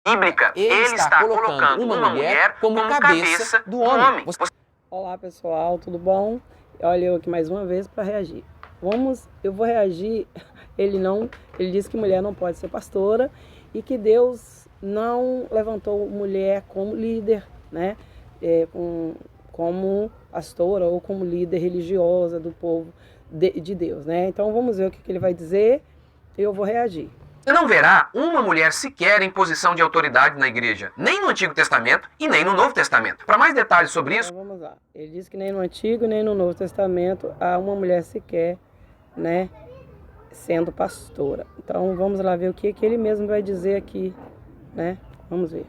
bíblica, ele está colocando uma mulher como cabeça do homem. Olá pessoal, tudo bom? Olha eu aqui mais uma vez para reagir. Eu vou reagir. Ele disse que mulher não pode ser pastora e que Deus não levantou mulher como líder, né? Como pastora ou como líder religiosa do povo de Deus, né? Então vamos ver o que ele vai dizer e eu vou reagir. Você não verá uma mulher sequer em posição de autoridade na igreja, nem no Antigo Testamento e nem no Novo Testamento. Para mais detalhes sobre isso... Então, vamos lá. Ele diz que nem no Antigo nem no Novo Testamento há uma mulher sequer, né, sendo pastora. Então vamos lá ver o que ele mesmo vai dizer aqui, né? Vamos ver.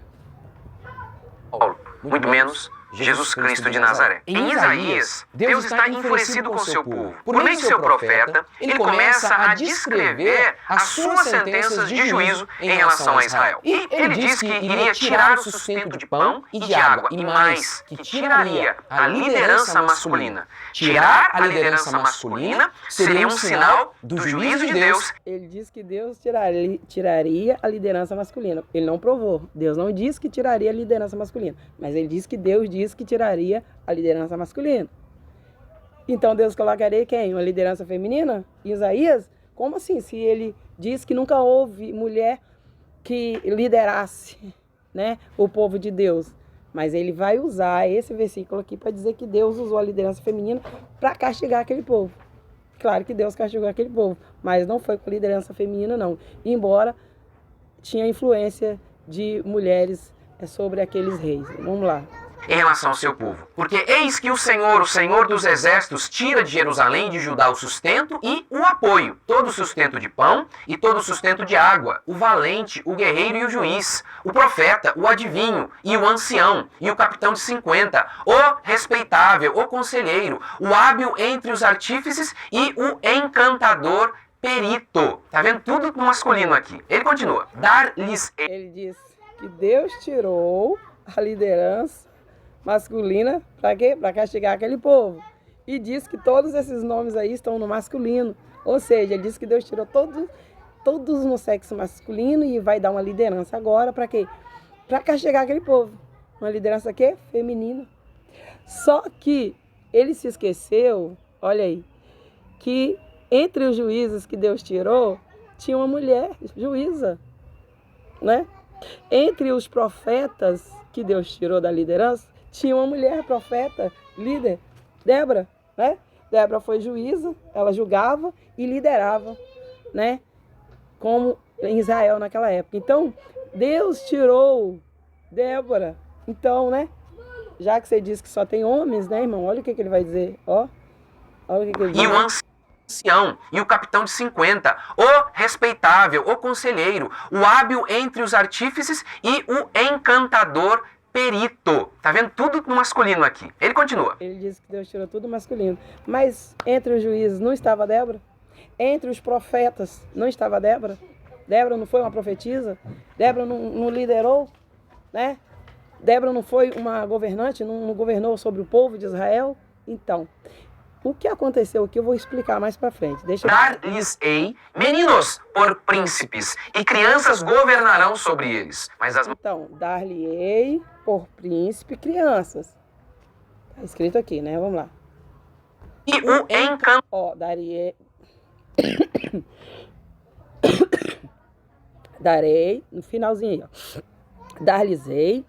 Muito menos Jesus Cristo de Nazaré. Em Isaías, Deus está enfurecido com o seu povo. Por meio de seu profeta, ele começa a descrever as suas sentenças de juízo em relação a Israel. E ele diz que iria tirar o sustento de pão e de água, e mais, que tiraria a liderança masculina. Tirar a liderança masculina seria um sinal do juízo de Deus. Ele diz que Deus tiraria a liderança masculina. Ele não provou. Deus não disse que tiraria a liderança masculina, mas ele disse que Deus disse que tiraria a liderança masculina. Então Deus colocaria quem? Uma liderança feminina? Isaías? Como assim? Se ele diz que nunca houve mulher que liderasse, né, o povo de Deus. Mas ele vai usar esse versículo aqui para dizer que Deus usou a liderança feminina para castigar aquele povo. Claro que Deus castigou aquele povo, mas não foi com liderança feminina não. Embora tinha influência de mulheres sobre aqueles reis. Vamos lá. Em relação ao seu povo. Porque eis que o Senhor dos exércitos, tira de Jerusalém e de Judá o sustento e o apoio, todo o sustento de pão e todo o sustento de água, o valente, o guerreiro e o juiz, o profeta, o adivinho e o ancião e o capitão de 50, o respeitável, o conselheiro, o hábil entre os artífices e o encantador perito. Tá vendo? Tudo no masculino aqui. Ele continua. Dar-lhes... Ele diz que Deus tirou a liderança masculina, para quê? Para castigar aquele povo. E diz que todos esses nomes aí estão no masculino. Ou seja, ele diz que Deus tirou todos no sexo masculino e vai dar uma liderança agora, para quê? Para castigar aquele povo. Uma liderança quê? Feminina. Só que ele se esqueceu, olha aí, que entre os juízes que Deus tirou, tinha uma mulher juíza, né? Entre os profetas que Deus tirou da liderança, tinha uma mulher profeta, líder, Débora, né? Débora foi juíza, ela julgava e liderava, né? Como em Israel naquela época. Então, Deus tirou Débora. Então, né? Já que você disse que só tem homens, né, irmão? Olha o que ele vai dizer, ó. Olha o que ele diz. E o ancião e o capitão de 50, o respeitável, o conselheiro, o hábil entre os artífices e o encantador perito. Tá vendo? Tudo no masculino aqui. Ele continua. Ele disse que Deus tirou tudo masculino. Mas entre os juízes não estava Débora? Entre os profetas não estava Débora? Débora não foi uma profetisa? Débora não liderou? Né? Débora não foi uma governante? Não governou sobre o povo de Israel? Então, o que aconteceu aqui eu vou explicar mais para frente. Dar-lhes-ei meninos por príncipes, e crianças governarão sobre eles. Então, dar-lhe-ei por príncipe crianças. Está escrito aqui, né? Vamos lá. E o encantador... Ó, darei... Darei, no finalzinho aí, ó. Dar-lhes-ei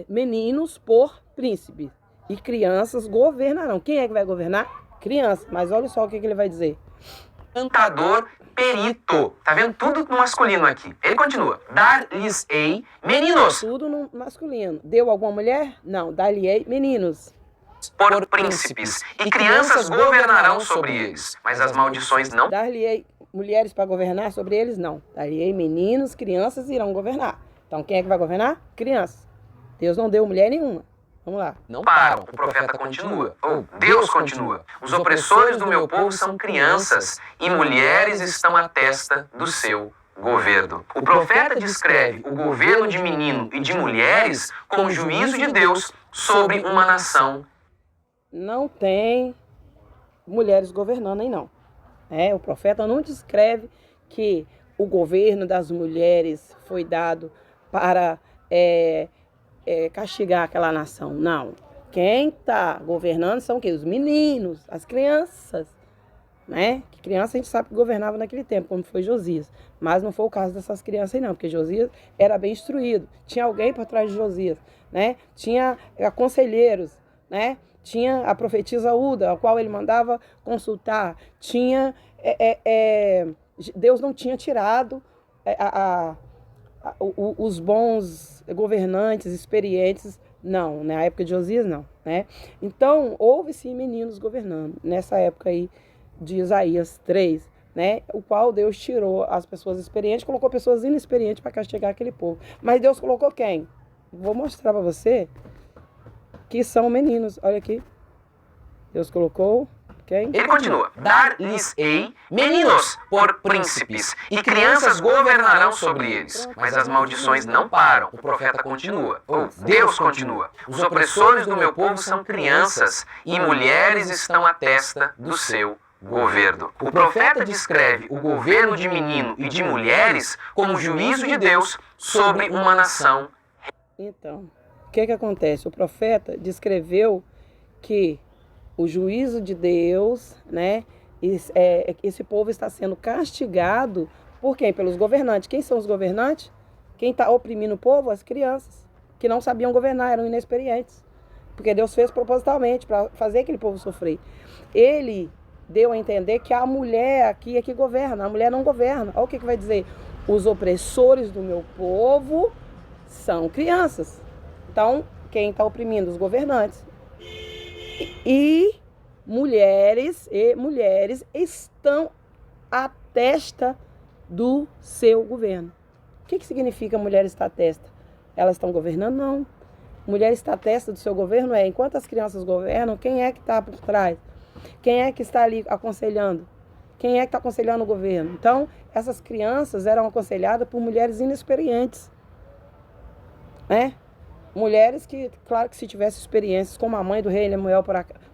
meninos por príncipe. E crianças governarão. Quem é que vai governar? Criança. Mas olha só o que ele vai dizer. Encantador perito. Tá vendo? Tudo no masculino aqui. Ele continua. Dar-lhes-ei meninos. Tudo no masculino. Deu alguma mulher? Não. Dar-lhe-ei meninos. Por príncipes. E crianças governarão sobre eles. Mas as maldições não. Dar-lhe-ei mulheres para governar sobre eles? Não. Dar-lhe-ei meninos, crianças irão governar. Então quem é que vai governar? Crianças. Deus não deu mulher nenhuma. Vamos lá. Não param, o profeta continua, ou Deus continua. Os opressores do meu povo são crianças, e mulheres estão à testa do seu governo. O profeta descreve o governo de menino e de mulheres como juízo de Deus sobre uma nação. Não tem mulheres governando aí não. O profeta não descreve que o governo das mulheres foi dado para castigar aquela nação. Não. Quem está governando são o quê? Os meninos, as crianças. Né? Que criança a gente sabe que governava naquele tempo, como foi Josias. Mas não foi o caso dessas crianças aí não, porque Josias era bem instruído. Tinha alguém por trás de Josias, né? Tinha conselheiros, né? Tinha a profetisa Uda, a qual ele mandava consultar. Tinha... Deus não tinha tirado os bons governantes, experientes, não. Na época de Josias, não. Né? Então, houve sim meninos governando. Nessa época aí, de Isaías 3, né, o qual Deus tirou as pessoas experientes, colocou pessoas inexperientes para castigar aquele povo. Mas Deus colocou quem? Vou mostrar para você que são meninos. Olha aqui. Deus colocou quem? Ele continua: dar-lhes-ei meninos por príncipes, e crianças governarão sobre eles. Mas as maldições não param. O profeta continua, ou Deus continua: os opressores do meu povo são crianças, e mulheres estão à testa do seu governo. O profeta descreve o governo de menino e de mulheres como juízo de Deus sobre uma nação. Então, o que acontece? O profeta descreveu que o juízo de Deus, né? Esse povo está sendo castigado por quem? Pelos governantes. Quem são os governantes? Quem está oprimindo o povo? As crianças, que não sabiam governar, eram inexperientes. Porque Deus fez propositalmente para fazer aquele povo sofrer. Ele deu a entender que a mulher aqui é que governa, a mulher não governa. Olha o que vai dizer: os opressores do meu povo são crianças. Então, quem está oprimindo? Os governantes. E mulheres estão à testa do seu governo. O que significa mulher estar à testa? Elas estão governando? Não. Mulher estar à testa do seu governo enquanto as crianças governam, quem é que está por trás? Quem é que está ali aconselhando? Quem é que está aconselhando o governo? Então, essas crianças eram aconselhadas por mulheres inexperientes. Né? Mulheres que, claro que se tivesse experiências, como a mãe do rei Lemuel,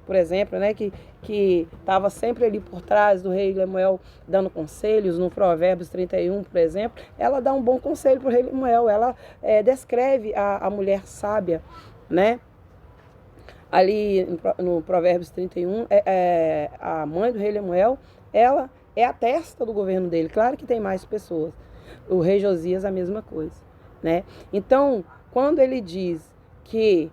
por exemplo, né? que estava sempre ali por trás do rei Lemuel, dando conselhos, no Provérbios 31, por exemplo, ela dá um bom conselho para o rei Lemuel, ela descreve a mulher sábia, né? Ali no Provérbios 31, a mãe do rei Lemuel, ela é a testa do governo dele. Claro que tem mais pessoas. O rei Josias, a mesma coisa. Né? Então, quando ele diz que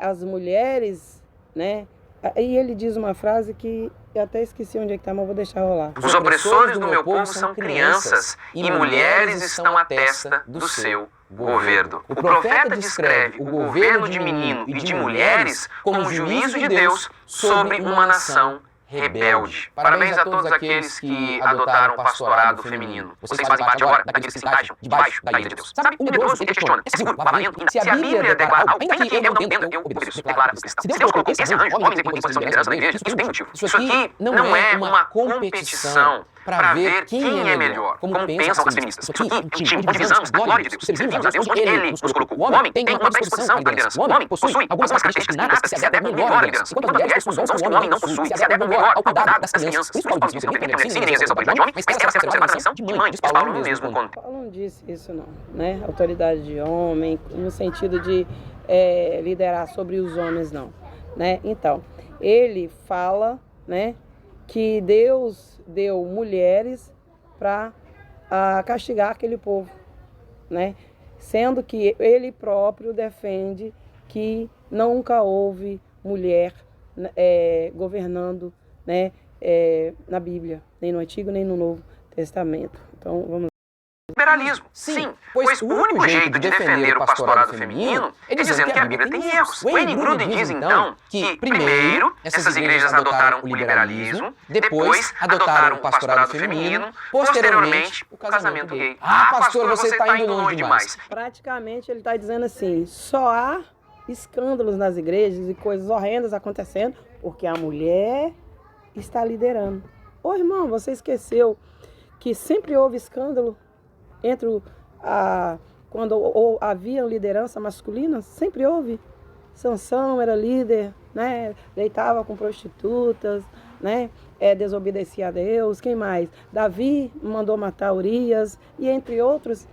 as mulheres, né? Aí ele diz uma frase que eu até esqueci onde é que está, mas vou deixar rolar. Os opressores do meu povo são crianças, e mulheres estão à testa do seu governo. O profeta descreve o governo de menino e de mulheres como juízo de Deus sobre uma nação rebelde. Parabéns a todos aqueles que adotaram o pastorado feminino. Vocês fazem parte agora daqueles que se encaixam debaixo da ira de Deus. Sabe, o medroso, ele questiona: é seguro, valendo? Se a Bíblia declara, ainda que eu não entenda, eu obedeço, declara os cristãos. Se Deus colocou esse arranjo, homens e mulheres em posição de liderança na igreja, isso tem motivo. Isso aqui não é uma competição para ver quem é melhor, como pensam as feministas. Isso aqui é uma divisão da glória de Deus. Servimos a Deus onde Ele nos colocou. O homem tem uma predisposição à liderança. O homem possui algumas características inatas que se adequam melhor à liderança. Enquanto as mulheres possuem dons que o homem não possui, se adequam melhor ao cuidado das crianças. Por isso Paulo diz: você nem tem medicina, nem exerce a autoridade de homem, mas essa era considerada uma missão de mãe. Diz Paulo no mesmo quando. Paulo não disse isso não, né? Autoridade de homem, no sentido de liderar sobre os homens, não. Né? Então, ele fala, né, que Deus deu mulheres para castigar aquele povo, né? Sendo que ele próprio defende que nunca houve mulher governando, né, na Bíblia, nem no Antigo nem no Novo Testamento. Então, vamos liberalismo. Sim, pois o único jeito de defender o pastorado feminino é dizendo que a Bíblia tem erros. Wayne Grudem diz então que, primeiro, essas igrejas adotaram o liberalismo, depois adotaram o pastorado feminino, posteriormente o casamento gay. Ah, pastor, você está indo longe demais. Praticamente ele está dizendo assim: só há escândalos nas igrejas e coisas horrendas acontecendo porque a mulher está liderando. Ô irmão, você esqueceu que sempre houve escândalo entre quando havia liderança masculina? Sempre houve. Sansão era líder, né? Deitava com prostitutas, né? Desobedecia a Deus. Quem mais? Davi mandou matar Urias, e entre outros,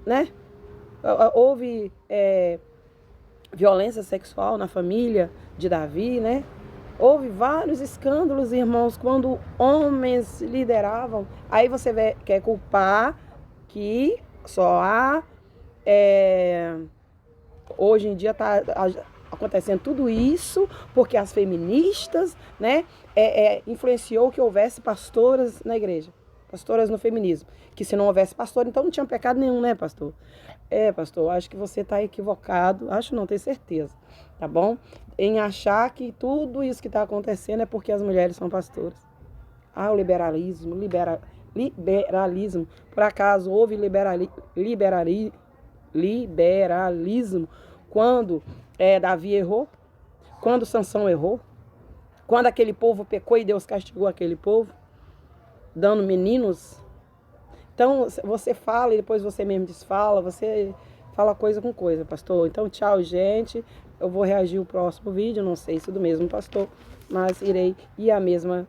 né? Houve violência sexual na família de Davi, né? Houve vários escândalos, irmãos, quando homens lideravam. Aí você quer culpar que só há... hoje em dia está acontecendo tudo isso porque as feministas, né, influenciou que houvesse pastoras na igreja, pastoras no feminismo. Que se não houvesse pastor, então não tinha pecado nenhum, né, pastor? Pastor, acho que você está equivocado, acho não, tenho certeza, tá bom? Em achar que tudo isso que está acontecendo é porque as mulheres são pastoras. O liberalismo, liberalismo. Por acaso houve liberalismo quando Davi errou? Quando Sansão errou? Quando aquele povo pecou e Deus castigou aquele povo? Dando meninos? Então, você fala e depois você mesmo desfala, você fala coisa com coisa, pastor. Então, tchau, gente. Eu vou reagir no próximo vídeo, não sei se do mesmo pastor, mas irei ir a mesma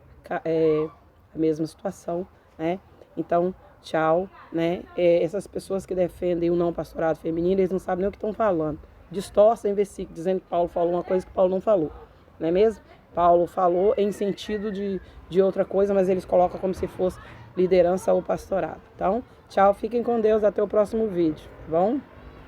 situação, né? Então, tchau, né? Essas pessoas que defendem o não pastorado feminino, eles não sabem nem o que estão falando. Distorcem versículo, dizendo que Paulo falou uma coisa que Paulo não falou, não é mesmo? Paulo falou em sentido de outra coisa, mas eles colocam como se fosse liderança ou pastorado. Então, tchau, fiquem com Deus, até o próximo vídeo, tá bom?